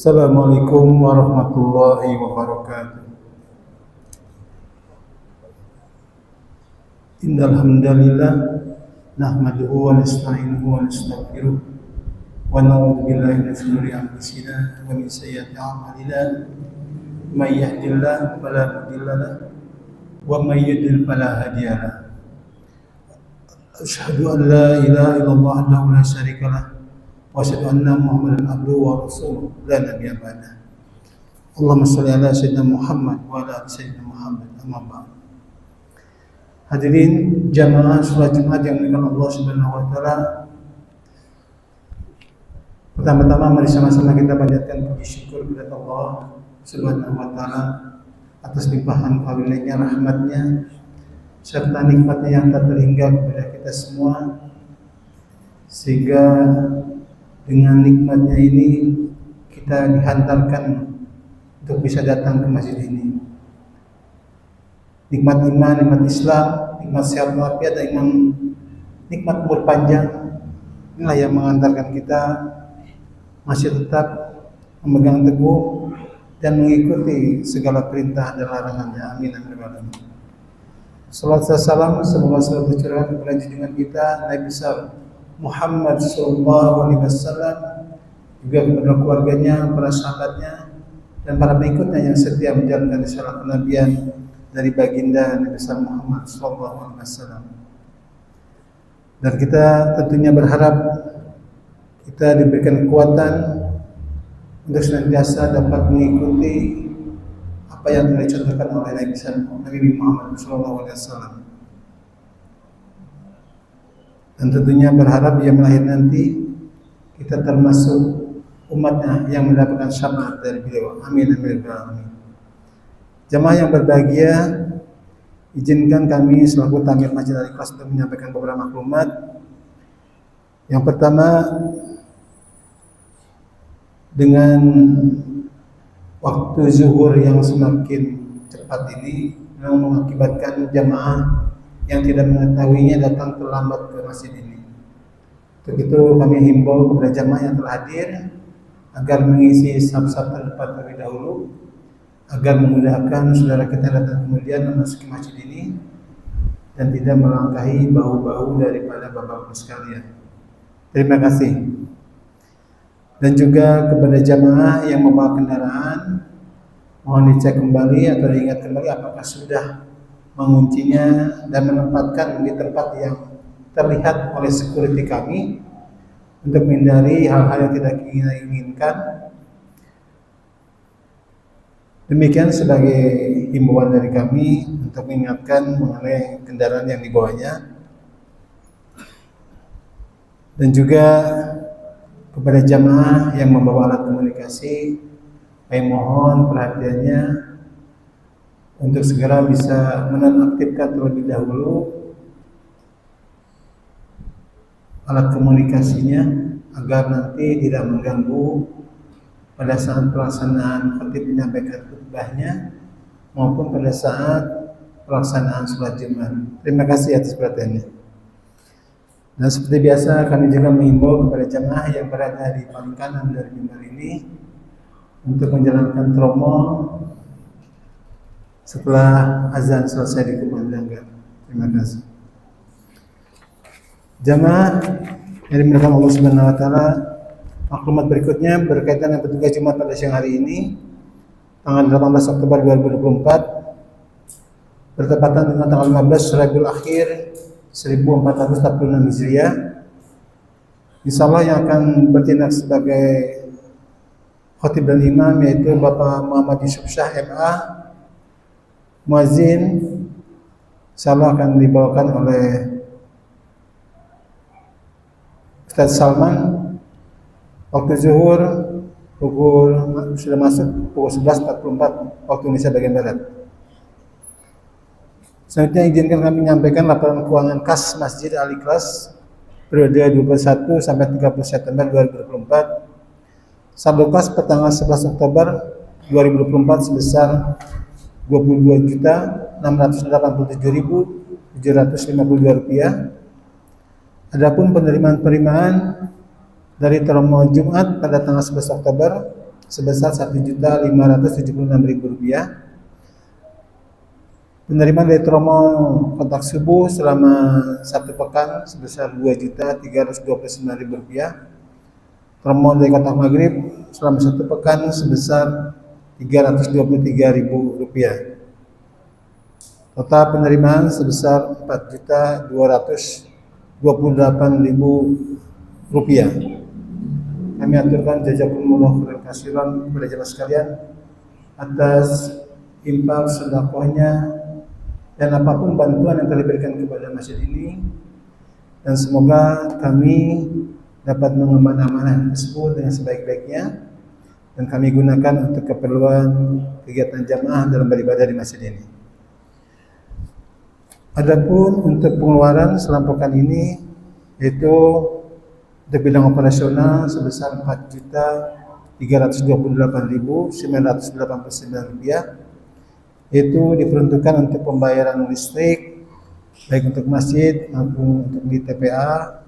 Assalamualaikum warahmatullahi wabarakatuh. Innal hamdalillah nahmaduhu wa nasta'inuhu wa nastaghfiruh wa na'udzu billahi min shururi anfusina wa min sayyiati a'malina. May yahdihillahu fala mudilla lahu wa may yudlil fala hadiya lahu. Asyhadu an la ilaha illallah wahdahu la syarika lahu wa asyhadu anna Muhammadan abduhu wa rasuluh la nabiyya ba'dah. Allahumma shalli ala sayyidina Muhammad wa ala ali sayyidina Muhammad. Amma ba'd. Hadirin jamaah salat Jumat yang dimuliakan Allah Subhanahu wa taala. Pertama-tama mari sama-sama kita panjatkan puji syukur kepada Allah Subhanahu wa taala atas limpahan karunia-Nya, rahmat-Nya serta nikmat-Nya yang tak terhingga kepada kita semua, sehingga dengan nikmat-Nya ini kita dihantarkan untuk bisa datang ke masjid ini. Nikmat iman, nikmat Islam, nikmat sehat walafiat, dan nikmat umur panjang, inilah yang mengantarkan kita masih tetap memegang teguh dan mengikuti segala perintah dan larangannya. Amin amin amin. Salawat dan salam semoga selalu tercurahkan kepada junjungan kita Nabi besar Muhammad sallallahu alaihi wasallam, juga kepada keluarganya, para sahabatnya, dan para pengikutnya yang setia menjalankan risalah kenabian dari baginda Nabi besar Muhammad sallallahu alaihi wasallam. Dan kita tentunya berharap kita diberikan kekuatan untuk senantiasa dapat mengikuti apa yang telah dicontohkan oleh Nabi Muhammad SAW. Dan tentunya berharap yang lahir nanti kita termasuk umatnya yang mendapatkan syafaat dari beliau. Amin amin amin. Jamaah yang berbahagia, izinkan kami selaku tamir Masjid Al-Ikhlas untuk menyampaikan beberapa maklumat. Yang pertama, dengan waktu zuhur yang semakin cepat ini memang mengakibatkan jamaah yang tidak mengetahuinya datang terlambat ke masjid ini. Untuk itu kami himbau kepada jamaah yang telah hadir agar mengisi saf-saf terdepan terlebih dahulu, agar memudahkan saudara kita datang kemudian memasuki masjid ini dan tidak melangkahi bahu-bahu daripada bapak-bapak sekalian. Terima kasih. Dan juga kepada jamaah yang membawa kendaraan, mohon dicek kembali atau diingat kembali apakah sudah menguncinya dan menempatkan di tempat yang terlihat oleh security kami untuk menghindari hal-hal yang tidak kita inginkan. Demikian sebagai himbauan dari kami untuk mengingatkan mengenai kendaraan yang dibawanya. Dan juga kepada jamaah yang membawa alat komunikasi, kami mohon perhatiannya untuk segera bisa menonaktifkan terlebih dahulu alat komunikasinya agar nanti tidak mengganggu pada saat pelaksanaan khatib menyampaikan khutbahnya maupun pada saat pelaksanaan sholat Jumat. Terima kasih atas perhatiannya. Dan seperti biasa kami juga menghimbau kepada jamaah yang berada di paling kanan dari mimbar ini untuk menjalankan tromol setelah azan selesai dikumandangkan. Terima kasih. Jamaah yang dimuliakan Allah Subhanahu wa taala, maklumat berikutnya berkaitan dengan petugas Jumat pada siang hari ini tanggal 18 Oktober 2024 bertepatan dengan tanggal 15 Rabiul Akhir 1446 Hijriah. Insyaallah yang akan bertindak sebagai khatib dan imam yaitu Bapak Muhammad Yusuf Syah MA. Muazzin insyaallah akan dibawakan oleh Ustaz Salman. Waktu zuhur sudah masuk pukul 11.44 waktu Indonesia bagian barat. Selanjutnya izinkan kami menyampaikan laporan keuangan kas Masjid Al-Ikhlas periode 21 sampai 30 September 2024. Saldo kas per tanggal 11 Oktober 2024 sebesar Rp22.687.752. Adapun penerimaan dari Termo Jumat pada tanggal 11 Oktober sebesar Rp1.576.000. Penerimaan dari promo kontak subuh selama 1 pekan sebesar Rp2.329.000. Promo dari kontak maghrib selama 1 pekan sebesar Rp323.000. Total penerimaan sebesar Rp4.228.000. Kami aturkan jazakumullah khairan katsiran kepada jemaah sekalian atas infak sedekahnya dan apapun bantuan yang telah diberikan kepada masjid ini, dan semoga kami dapat mengemban amanah tersebut dengan sebaik-baiknya dan kami gunakan untuk keperluan kegiatan jamaah dalam beribadah di masjid ini. Adapun untuk pengeluaran selama pekan ini, yaitu untuk bidang operasional sebesar Rp4.328.989, itu diperuntukkan untuk pembayaran listrik baik untuk masjid maupun untuk di TPA,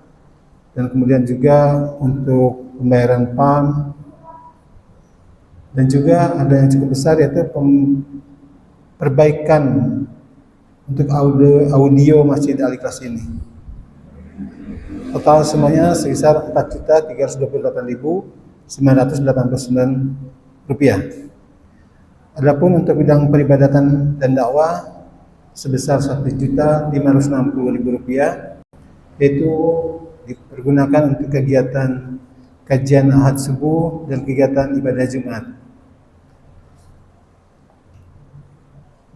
dan kemudian juga untuk pembayaran PAM, dan juga ada yang cukup besar yaitu perbaikan untuk audio Masjid Al-Ikhlas ini. Total semuanya sebesar Rp4.328.989. Adapun untuk bidang peribadatan dan dakwah sebesar Rp1.560.000, yaitu dipergunakan untuk kegiatan kajian Ahad subuh dan kegiatan ibadah Jumat.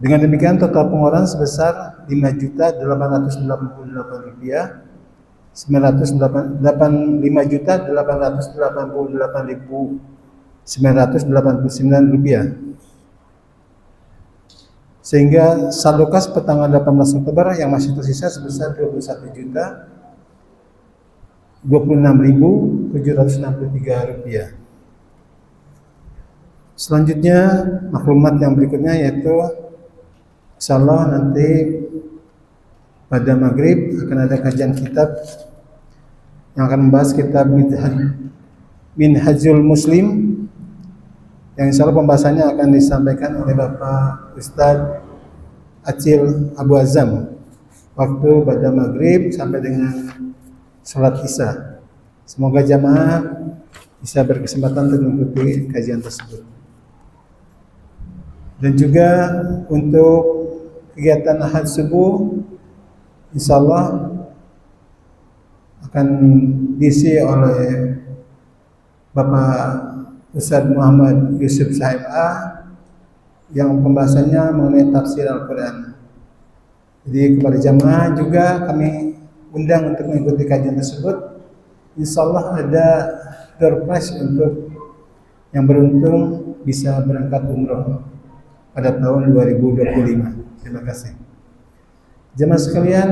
Dengan demikian total pengeluaran sebesar Rp5.888.989. Sehingga saldo kas pertanggal 18 Oktober yang masih tersisa sebesar Rp21.026.763. Selanjutnya maklumat yang berikutnya yaitu insyaallah nanti pada maghrib akan ada kajian kitab yang akan membahas kitab Minhajul Muslim, yang insyaallah pembahasannya akan disampaikan oleh Bapak Ustadz Acil Abu Azam waktu pada maghrib sampai dengan sholat isya. Semoga jamaah bisa berkesempatan untuk mengikuti kajian tersebut. Dan juga untuk kegiatan Ahad subuh insyaallah akan diisi oleh Bapak Ustadz Muhammad Yusuf Sahib A yang pembahasannya mengenai tafsir Al-Quran. Jadi kepada jamaah juga kami undang untuk mengikuti kajian tersebut. Insyaallah ada door prize untuk yang beruntung bisa berangkat umroh pada tahun 2025. Terima kasih. Jemaah sekalian,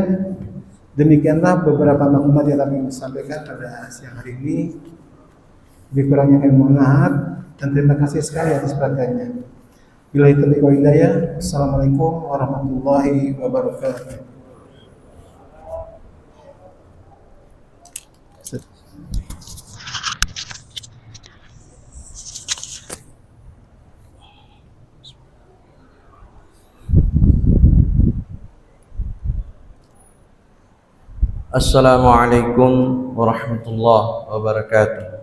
demikianlah beberapa maklumat yang kami sampaikan pada siang hari ini. Lebih kurangnya kami mohon maaf dan terima kasih sekali atas perhatiannya. Billahi taufiq wal hidayah. Assalamualaikum warahmatullahi wabarakatuh. Assalamualaikum warahmatullahi wabarakatuh.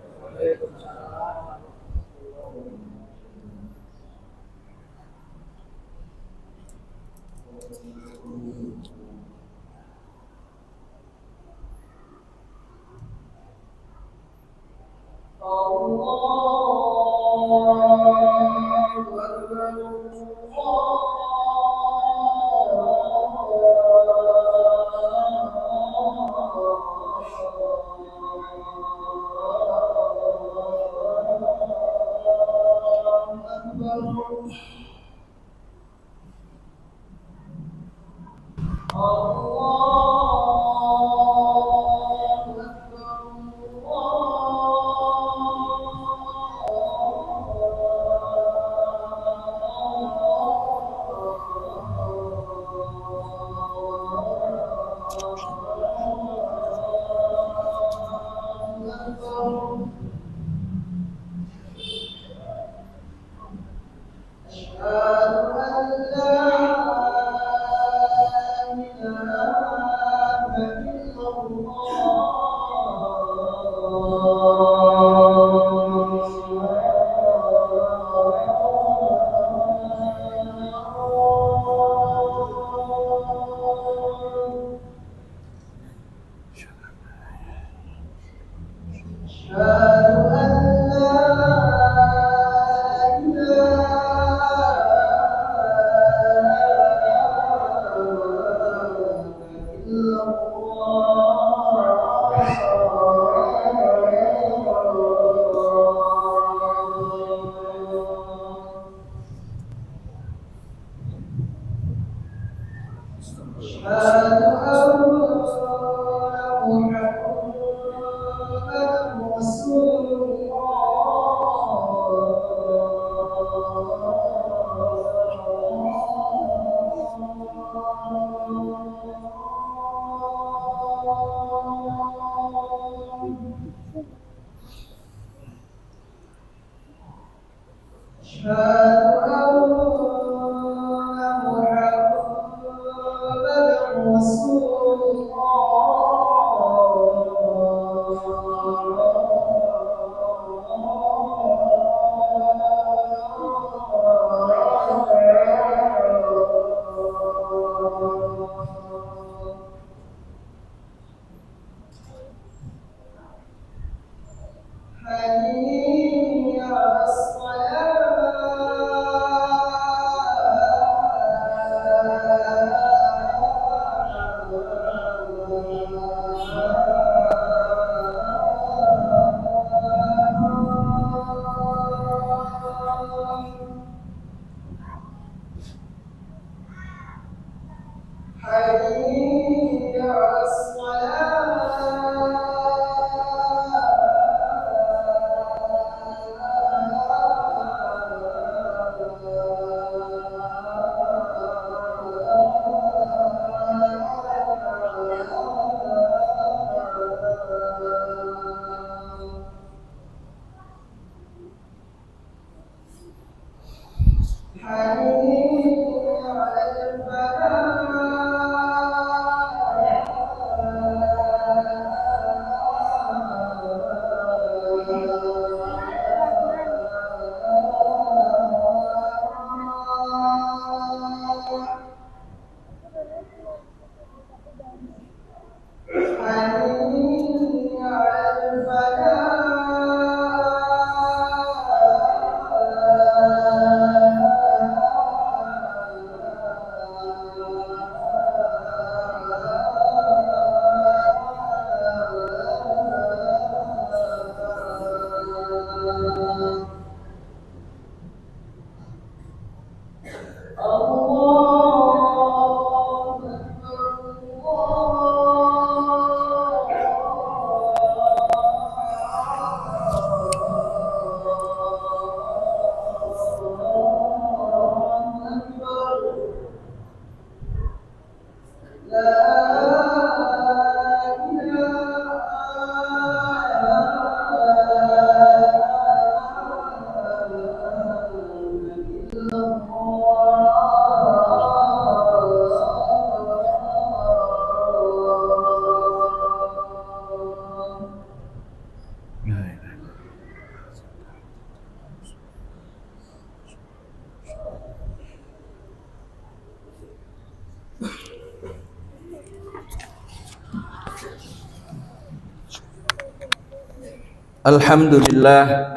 Alhamdulillah,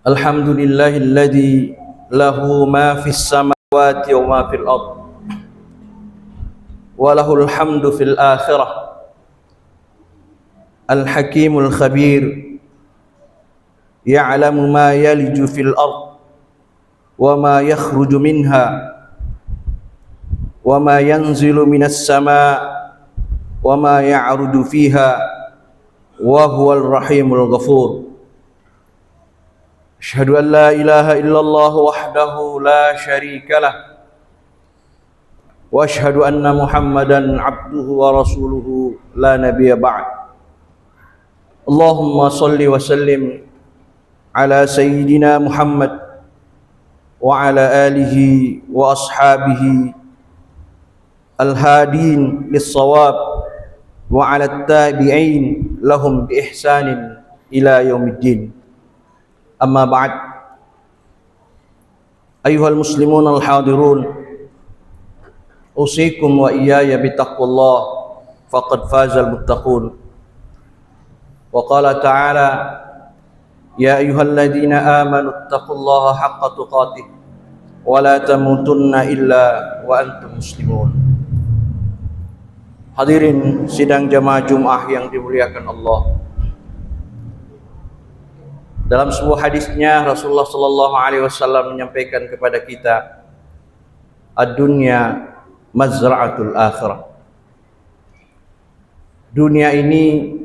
alhamdulillahilladzi lahu ma fis samawati wa ma fil ard wa lahul hamdu fil akhirah. Al-hakimul khabir ya'lamu ma yaliju fil ard wa ma yakhruju minha wa ma yanzilu minas sama' wa ma ya'rudu fiha wa huwal rahimul ghafur. Asyhadu an la ilaha illallah wahdahu la syarika lah wa asyhadu anna Muhammadan abduhu wa rasuluhu la nabiyya ba'd. Allahumma salli wa sallim ala sayyidina Muhammad وعلى آله وأصحابه الهادين للصواب وعلى التابعين لهم بإحسان إلى يوم الدين. أما بعد، أيها المسلمون الحاضرون، أوصيكم وإياي بتقوى الله فقد فاز المتقون. وقال تعالى: يا أيها الذين آمنوا اتقوا الله حق تقاته ولا تموتن إلا وأنتم مسلمون. Hadirin sidang jamaah Jumat yang dimuliakan Allah. Dalam sebuah hadisnya Rasulullah sallallahu alaihi wasallam menyampaikan kepada kita, ad-dunya mazra'atul akhirah. Dunia ini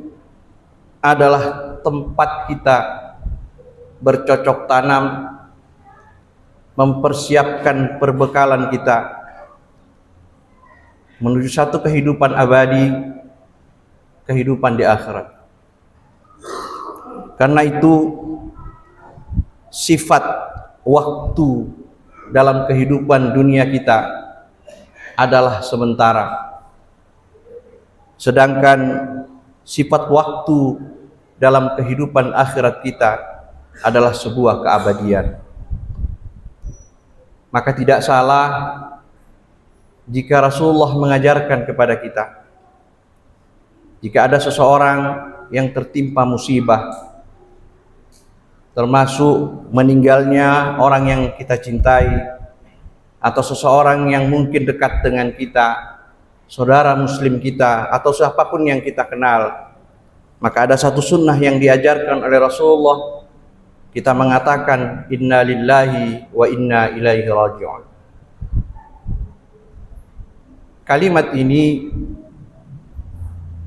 adalah tempat kita bercocok tanam, mempersiapkan perbekalan kita menuju satu kehidupan abadi, kehidupan di akhirat. Karena itu sifat waktu dalam kehidupan dunia kita adalah sementara, sedangkan sifat waktu dalam kehidupan akhirat kita adalah sebuah keabadian. Maka tidak salah jika Rasulullah mengajarkan kepada kita, jika ada seseorang yang tertimpa musibah, termasuk meninggalnya orang yang kita cintai, atau seseorang yang mungkin dekat dengan kita, saudara muslim kita, atau siapapun yang kita kenal, maka ada satu sunnah yang diajarkan oleh Rasulullah. Kita mengatakan inna lillahi wa inna ilaihi raji'un. Kalimat ini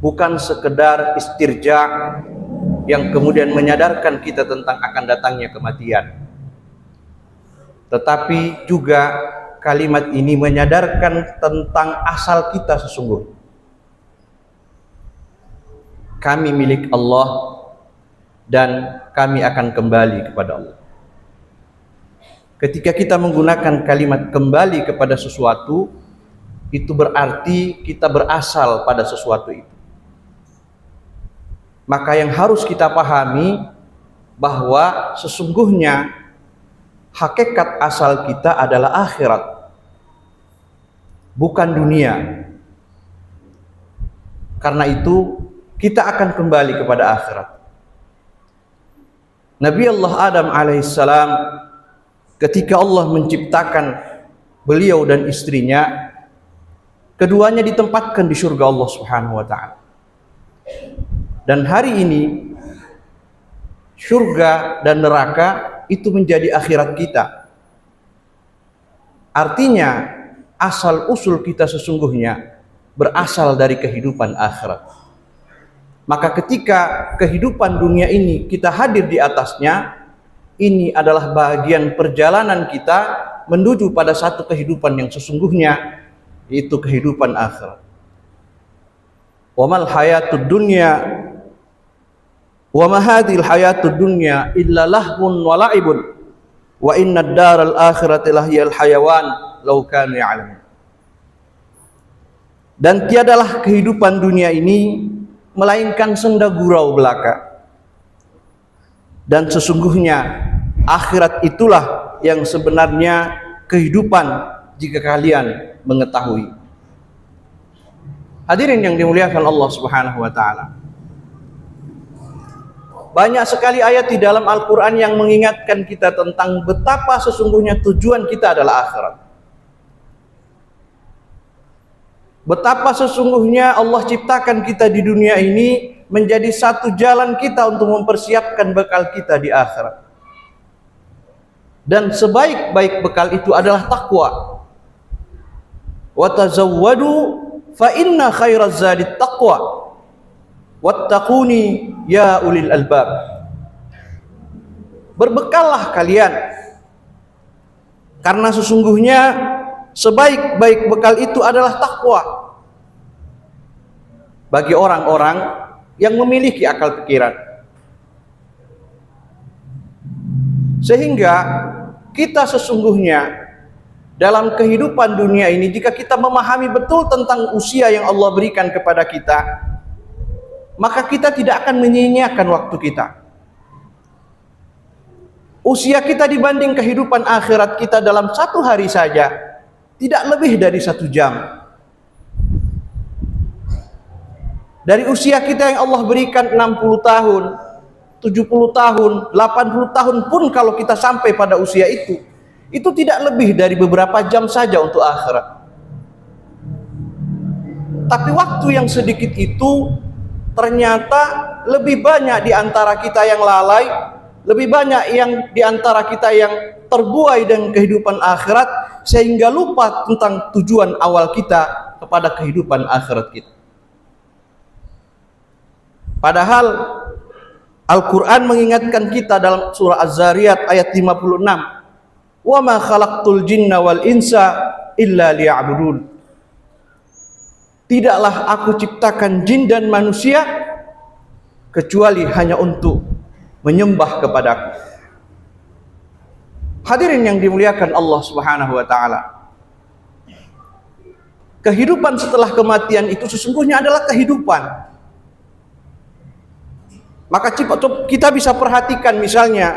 bukan sekedar istirja yang kemudian menyadarkan kita tentang akan datangnya kematian, tetapi juga kalimat ini menyadarkan tentang asal kita sesungguhnya. Kami milik Allah dan kami akan kembali kepada Allah. Ketika kita menggunakan kalimat kembali kepada sesuatu, itu berarti kita berasal pada sesuatu itu. Maka yang harus kita pahami bahwa sesungguhnya hakikat asal kita adalah akhirat, bukan dunia. Karena itu kita akan kembali kepada akhirat. Nabi Allah Adam alaihissalam, ketika Allah menciptakan beliau dan istrinya, keduanya ditempatkan di surga Allah Subhanahu wa taala. Dan hari ini surga dan neraka itu menjadi akhirat kita. Artinya asal usul kita sesungguhnya berasal dari kehidupan akhirat. Maka ketika kehidupan dunia ini kita hadir di atasnya, ini adalah bagian perjalanan kita menuju pada satu kehidupan yang sesungguhnya, yaitu kehidupan akhirat. Wa mal hayatud dunya wa ma hadhil hayatud dunya illa lahwun wa la'ibun wa innad daral akhirati lahiyal hayawan law kanu ya'lamun. Dan tiadalah kehidupan dunia ini melainkan senda gurau belaka, dan sesungguhnya akhirat itulah yang sebenarnya kehidupan jika kalian mengetahui. Hadirin yang dimuliakan Allah Subhanahu wa taala, banyak sekali ayat di dalam Al-Quran yang mengingatkan kita tentang betapa sesungguhnya tujuan kita adalah akhirat. Betapa sesungguhnya Allah ciptakan kita di dunia ini menjadi satu jalan kita untuk mempersiapkan bekal kita di akhirat. Dan sebaik-baik bekal itu adalah takwa. Wa tazawwadu fa inna khairaz zadit taqwa. Wattaquni ya ulil albab. Berbekallah kalian, karena sesungguhnya sebaik-baik bekal itu adalah takwa bagi orang-orang yang memiliki akal pikiran. Sehingga kita sesungguhnya dalam kehidupan dunia ini, jika kita memahami betul tentang usia yang Allah berikan kepada kita, maka kita tidak akan menyia-nyiakan waktu kita. Usia kita dibanding kehidupan akhirat kita dalam satu hari saja tidak lebih dari 1 jam. Dari usia kita yang Allah berikan 60 tahun, 70 tahun, 80 tahun pun kalau kita sampai pada usia itu tidak lebih dari beberapa jam saja untuk akhirat. Tapi waktu yang sedikit itu ternyata lebih banyak di antara kita yang lalai, lebih banyak yang di antara kita yang terbuai dengan kehidupan akhirat, sehingga lupa tentang tujuan awal kita kepada kehidupan akhirat kita. Padahal Al-Quran mengingatkan kita dalam surah Az-Zariyat ayat 56, "Wa ma khalaqtul jinna wal insa illa liya'budun." Tidaklah aku ciptakan jin dan manusia kecuali hanya untuk menyembah kepadaku. Hadirin yang dimuliakan Allah Subhanahu wa taala. Kehidupan setelah kematian itu sesungguhnya adalah kehidupan. Maka kita bisa perhatikan misalnya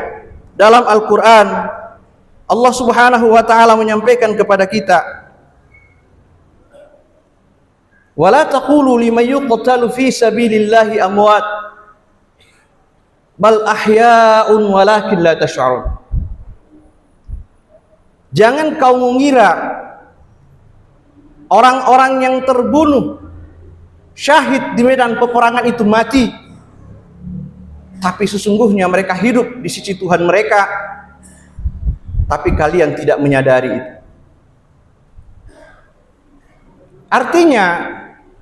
dalam Al-Quran, Allah Subhanahu wa ta'ala menyampaikan kepada kita, "Wala taqulu liman yuqtalu fi sabilillahi amwat, bal ahya'un walakin la tash'urun." Jangan kau mengira orang-orang yang terbunuh syahid di medan peperangan itu mati, tapi sesungguhnya mereka hidup di sisi Tuhan mereka, tapi kalian tidak menyadari itu. Artinya,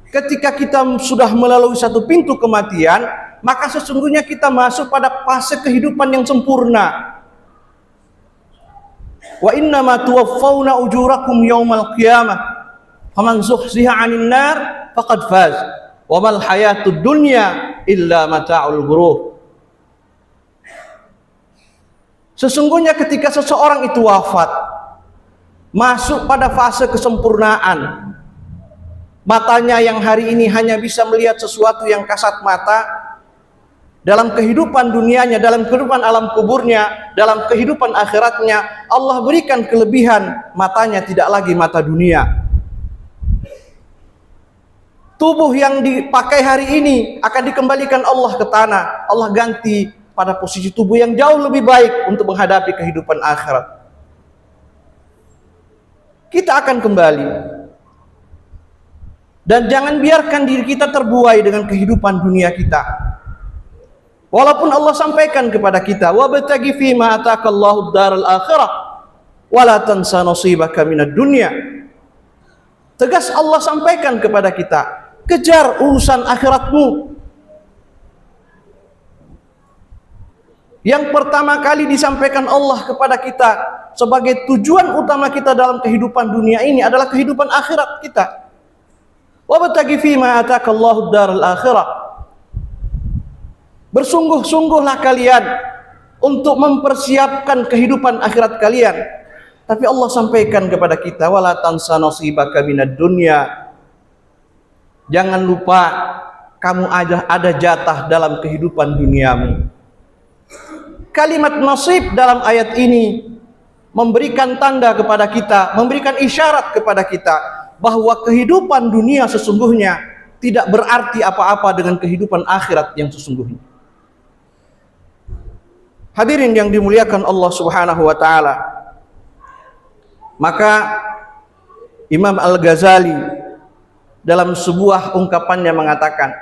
ketika kita sudah melalui satu pintu kematian, maka sesungguhnya kita masuk pada fase kehidupan yang sempurna. Wa innama tuwaffawna ujurakum yawmal qiyamah faman zuhziha 'anil nar faqad faz wa mal hayatud dunya illa mata'ul ghurur. Sesungguhnya ketika seseorang itu wafat, masuk pada fase kesempurnaan, matanya yang hari ini hanya bisa melihat sesuatu yang kasat mata, dalam kehidupan dunianya, dalam kehidupan alam kuburnya, dalam kehidupan akhiratnya, Allah berikan kelebihan, matanya tidak lagi mata dunia. Tubuh yang dipakai hari ini akan dikembalikan Allah ke tanah, Allah ganti pada posisi tubuh yang jauh lebih baik untuk menghadapi kehidupan akhirat. Kita akan kembali. Dan jangan biarkan diri kita terbuai dengan kehidupan dunia kita. Walaupun Allah sampaikan kepada kita, "Wabtaghi fima ataakallahu ad-daral akhirah wa la tansa nasibaka minad dunya." Tegas Allah sampaikan kepada kita, kejar urusan akhiratmu. Yang pertama kali disampaikan Allah kepada kita sebagai tujuan utama kita dalam kehidupan dunia ini adalah kehidupan akhirat kita. Wabtaghi fima ataakallahu ad-daral akhirah. Bersungguh-sungguhlah kalian untuk mempersiapkan kehidupan akhirat kalian. Tapi Allah sampaikan kepada kita, wala tansa nasibaka minad dunya. Jangan lupa kamu ada jatah dalam kehidupan duniamu. Kalimat nasib dalam ayat ini memberikan tanda kepada kita, memberikan isyarat kepada kita bahwa kehidupan dunia sesungguhnya tidak berarti apa-apa dengan kehidupan akhirat yang sesungguhnya. Hadirin yang dimuliakan Allah Subhanahu wa taala. Maka Imam Al-Ghazali dalam sebuah ungkapannya mengatakan,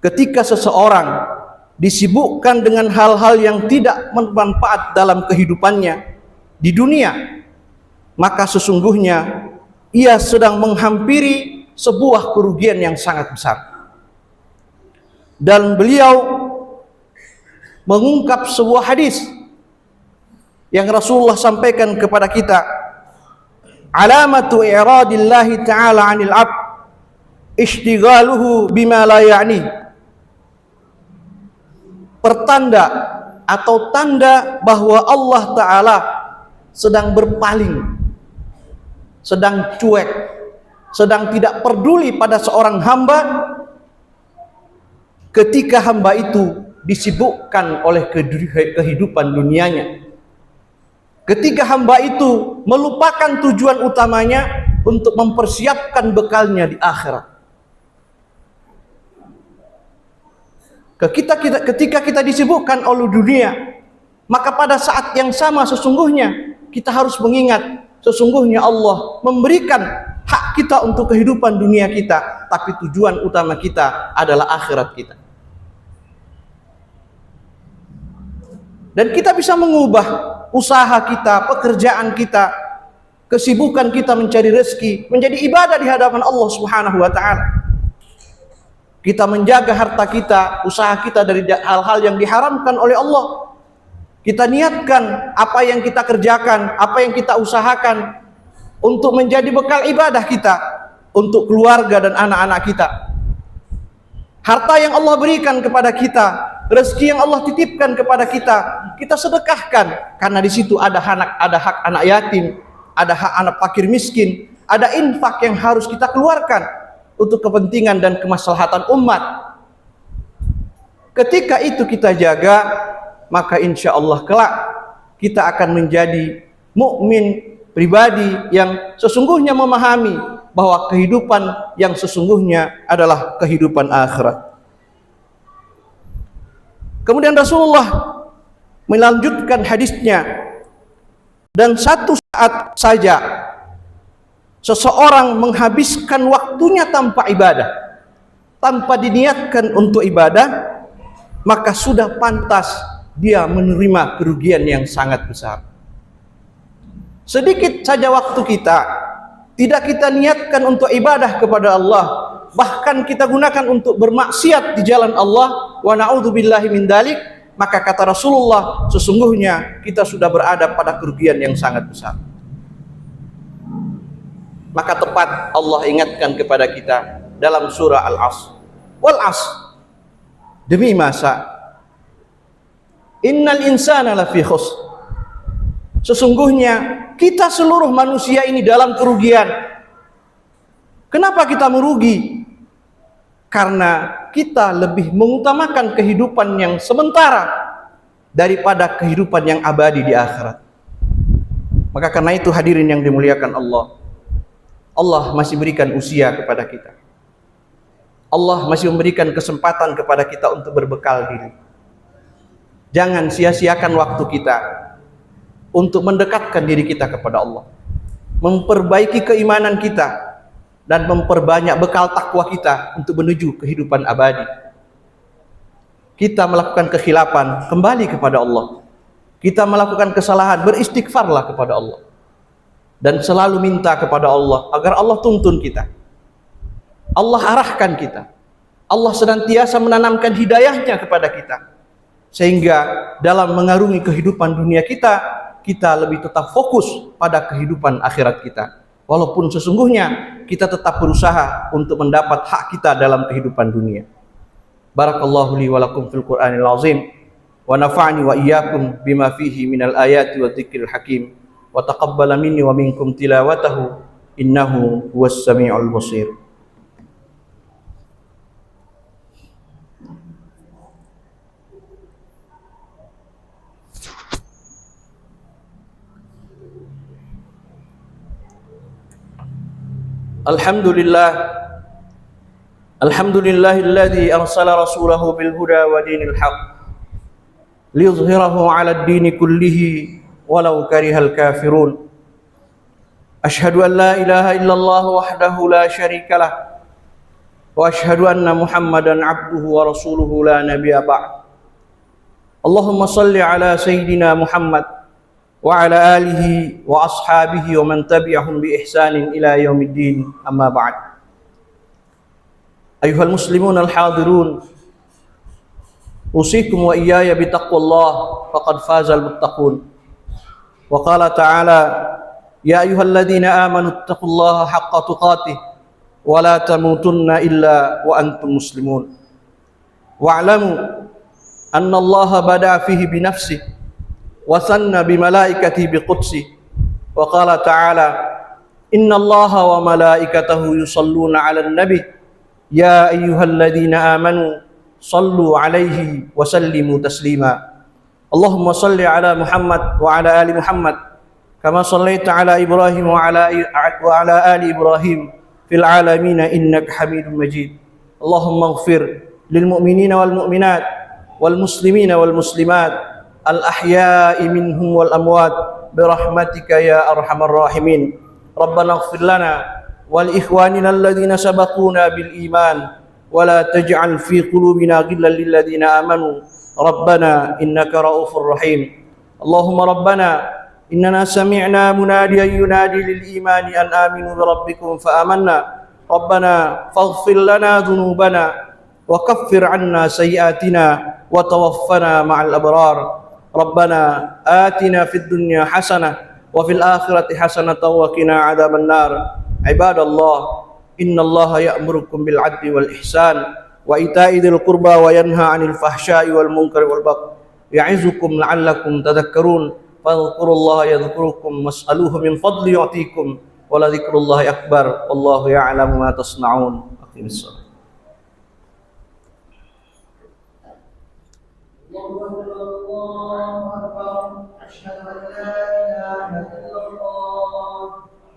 ketika seseorang disibukkan dengan hal-hal yang tidak bermanfaat dalam kehidupannya di dunia, maka sesungguhnya ia sedang menghampiri sebuah kerugian yang sangat besar. Dan beliau mengungkap sebuah hadis yang Rasulullah sampaikan kepada kita, alamatu i'radillahi ta'ala 'anil 'abd ishtighaluhu bima la ya'ni. Pertanda atau tanda bahwa Allah Ta'ala sedang berpaling, sedang cuek, sedang tidak peduli pada seorang hamba ketika hamba itu disibukkan oleh kehidupan dunianya. Ketika hamba itu melupakan tujuan utamanya untuk mempersiapkan bekalnya di akhirat. Ketika kita disibukkan oleh dunia, maka pada saat yang sama sesungguhnya kita harus mengingat sesungguhnya Allah memberikan hak kita untuk kehidupan dunia kita, tapi tujuan utama kita adalah akhirat kita. Dan kita bisa mengubah usaha kita, pekerjaan kita, kesibukan kita mencari rezeki menjadi ibadah di hadapan Allah Subhanahu wa taala. Kita menjaga harta kita, usaha kita dari hal-hal yang diharamkan oleh Allah. Kita niatkan apa yang kita kerjakan, apa yang kita usahakan untuk menjadi bekal ibadah kita, untuk keluarga dan anak-anak kita. Harta yang Allah berikan kepada kita, rezeki yang Allah titipkan kepada kita sedekahkan, karena di situ ada hak anak yatim, ada hak anak fakir miskin, ada infak yang harus kita keluarkan untuk kepentingan dan kemaslahatan umat. Ketika itu kita jaga, maka insya Allah kelak kita akan menjadi mukmin pribadi yang sesungguhnya memahami bahwa kehidupan yang sesungguhnya adalah kehidupan akhirat. Kemudian Rasulullah melanjutkan hadisnya, dan satu saat saja seseorang menghabiskan waktunya tanpa ibadah, tanpa diniatkan untuk ibadah, maka sudah pantas dia menerima kerugian yang sangat besar. Sedikit saja waktu kita tidak kita niatkan untuk ibadah kepada Allah, bahkan kita gunakan untuk bermaksiat di jalan Allah, wa na'udzubillahi min dalik, maka kata Rasulullah, sesungguhnya kita sudah berada pada kerugian yang sangat besar. Maka tepat Allah ingatkan kepada kita dalam surah Al-Asr, wal asr, demi masa, innal insana lafi khusr, sesungguhnya kita seluruh manusia ini dalam kerugian. Kenapa kita merugi? Karena kita lebih mengutamakan kehidupan yang sementara daripada kehidupan yang abadi di akhirat. Maka karena itu hadirin yang dimuliakan Allah, Allah masih berikan usia kepada kita. Allah masih memberikan kesempatan kepada kita untuk berbekal diri. Jangan sia-siakan waktu kita untuk mendekatkan diri kita kepada Allah, memperbaiki keimanan kita, dan memperbanyak bekal takwa kita untuk menuju kehidupan abadi. Kita melakukan kekhilapan, kembali kepada Allah. Kita melakukan kesalahan, beristighfarlah kepada Allah, dan selalu minta kepada Allah agar Allah tuntun kita, Allah arahkan kita, Allah senantiasa menanamkan hidayahnya kepada kita, sehingga dalam mengarungi kehidupan dunia kita lebih tetap fokus pada kehidupan akhirat kita, walaupun sesungguhnya kita tetap berusaha untuk mendapat hak kita dalam kehidupan dunia. Barakallahu li wa lakum fil Qur'anil azim, wa nafa'ani wa iyyakum bima fihi minal ayati wa dzikril hakim, wa taqabbala minni wa minkum tilawatahu, innahu huwas samiul basir. Alhamdulillahilladzi arsala rasulahu bil huda wa dinil haqq liyuzhirahu 'ala ad-dini kullihi walau karihal kafirun. Asyhadu an la ilaha illallah wahdahu la syarikalah, wa asyhadu anna Muhammadan 'abduhu wa rasuluhu la nabiyya ba'd. Allahumma shalli 'ala sayyidina Muhammad wa ala alihi wa ashabihi wa man tabi'ahum bi ihsanin ila yaumiddin, amma ba'd. Ayuhal muslimun al-hadirun, usikum wa iyaya bi taqwallah faqad fazal muttaqun. Wa qala ta'ala, ya ayyuhalladzina amanu taqullaha haqqa tuqatih wa la tamutunna illa wa antum muslimun. Wa'lamu anna Allah bada'a fihi bi nafsihi wa sanna bi malaikatihi bi qudsi وقال تعالى إن الله وملائكته يصلون على النبي يا أيها الذين آمنوا صلوا عليه وسلموا تسليما اللهم صل على محمد وعلى آل محمد كما صليت على إبراهيم وعلى آل إبراهيم في العالمين إنك حميد مجيد اللهم اغفر للمؤمنين والمؤمنات والمسلمين والمسلمات الأحياء منهم والأموات برحمتك يا أرحم الراحمين ربنا اغفر لنا ولإخواننا الذين سبقونا بالإيمان ولا تجعل في قلوبنا غلا للذين آمنوا ربنا إنك رؤوف رحيم اللهم ربنا إننا سمعنا مناديا ينادي للإيمان أن آمنوا بربكم فآمنا ربنا فاغفر لنا ذنوبنا وكفر عنا سيئاتنا وتوفنا مع الأبرار ربنا آتنا في الدنيا حسنة وفي الآخرة حسنة وقنا عذاب النار عباد الله إن الله يأمركم بالعدل والإحسان وإيتاء ذي القربى وينهى عن الفحشاء والمنكر والبغي يعظكم لعلكم تذكرون فاذكروا الله يذكركم واسألوه من فضل يعطيكم ولذكر الله أكبر والله يعلم ما تصنعون أقيم الصلاة الله أكبر أشهد أن لا إله إلا الله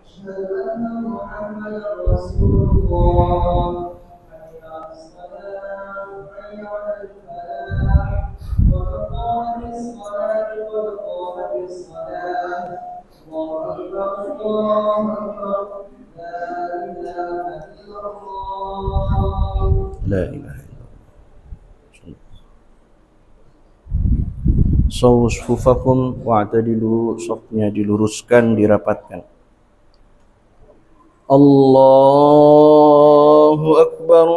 أشهد أن محمدا رسول الله حي على الصلاة حي على الفلاح قد قامت الصلاة قد قامت الصلاة الله أكبر الله أكبر لا إله إلا الله لا إله إلا الله Sawu sufufakum wa'tadilu, safnya diluruskan, dirapatkan. Allahu Akbar.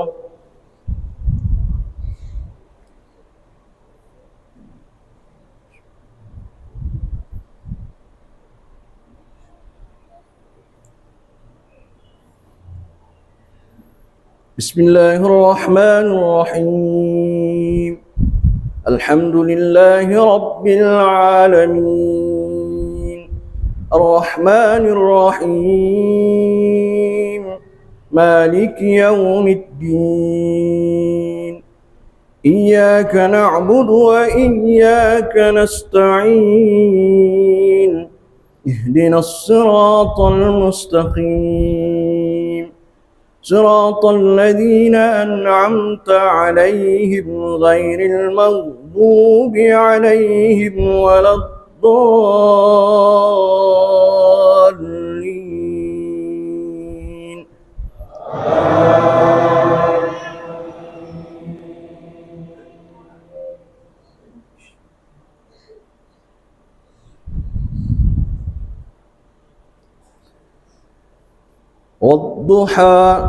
Bismillahirrahmanirrahim. Alhamdulillahi Rabbil Alamin Ar-Rahmanir Rahim Maliki Yawmiddin Iyyaka na'budu wa iyyaka nasta'in Ihdinas siratal mustaqim صراط الذين أنعمت عليهم غير المغضوب عليهم ولا الضالين والضحى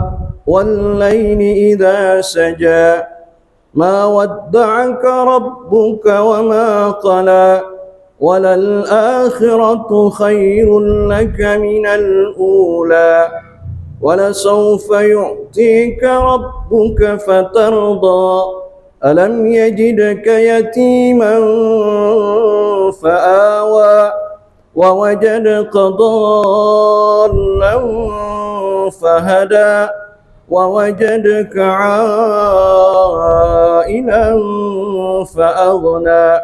والليل إذا سجى ما ودعك ربك وما قلى وللآخرة خير لك من الأولى ولسوف يعطيك ربك فترضى ألم يجدك يتيما فآوى ووجدك ضالا فهدى ووجدك عائلا فأغنى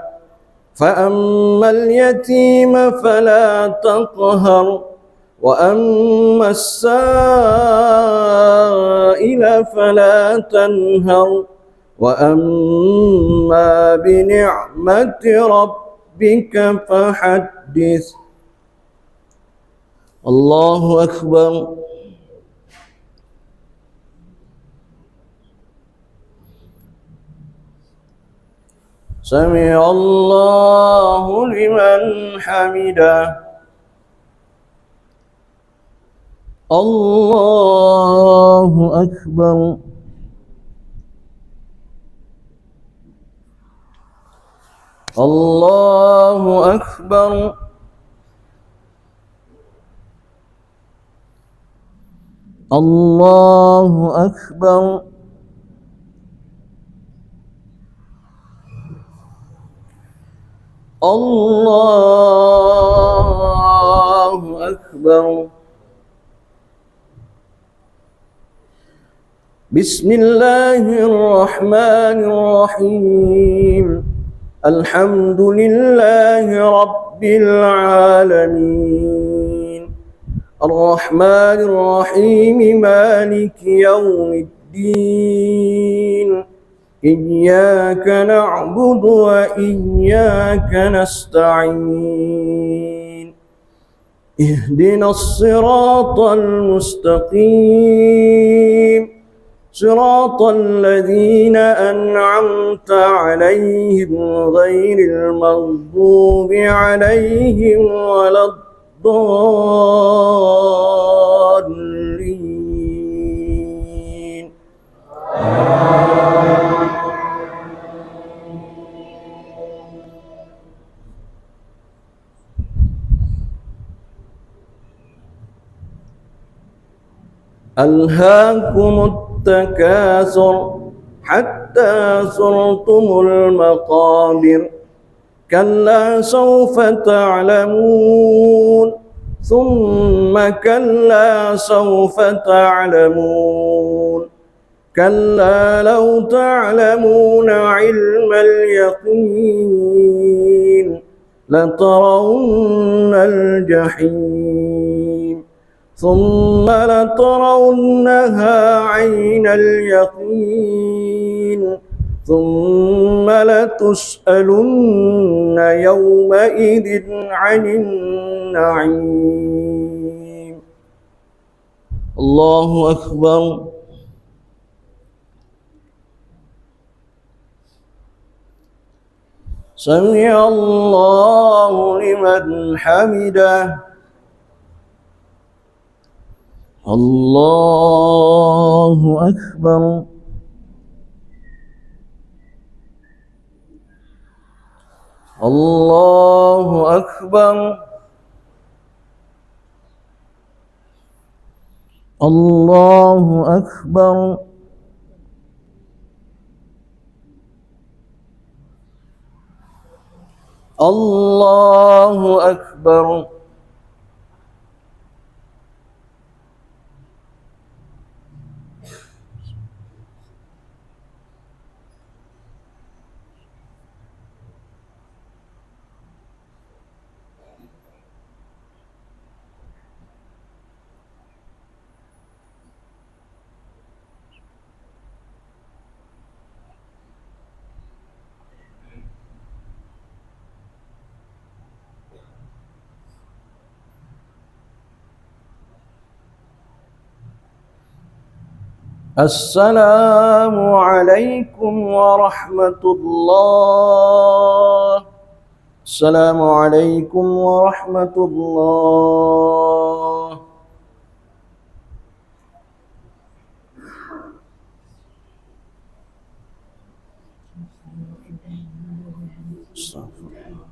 فأما اليتيم فلا تقهر وأما السائل فلا تنهر وأما بنعمة ربك فحدث الله أكبر سمع الله لمن حمده الله أكبر الله أكبر الله أكبر الله أكبر. بسم الله الرحمن الرحيم. الحمد لله رب العالمين. الرحمن الرحيم مالك يوم الدين. إياك نعبد وإياك نستعين. اهدنا الصراط المستقيم صراط الذين أنعمت عليهم غير المغضوب عليهم ولا الضالين. ألهاكم التكاثر حتى زرتم المقابر. كلا سوف تعلمون ثم كلا سوف تعلمون. كلا لو تعلمون علم اليقين لترون الجحيم ثم لترونها عين اليقين ثم لتسألن يومئذ عن النعيم. الله أكبر. سمع الله لمن حمده. الله أكبر. الله أكبر. الله أكبر. الله أكبر. السلام عليكم ورحمة الله. السلام عليكم ورحمة الله. استغفر الله.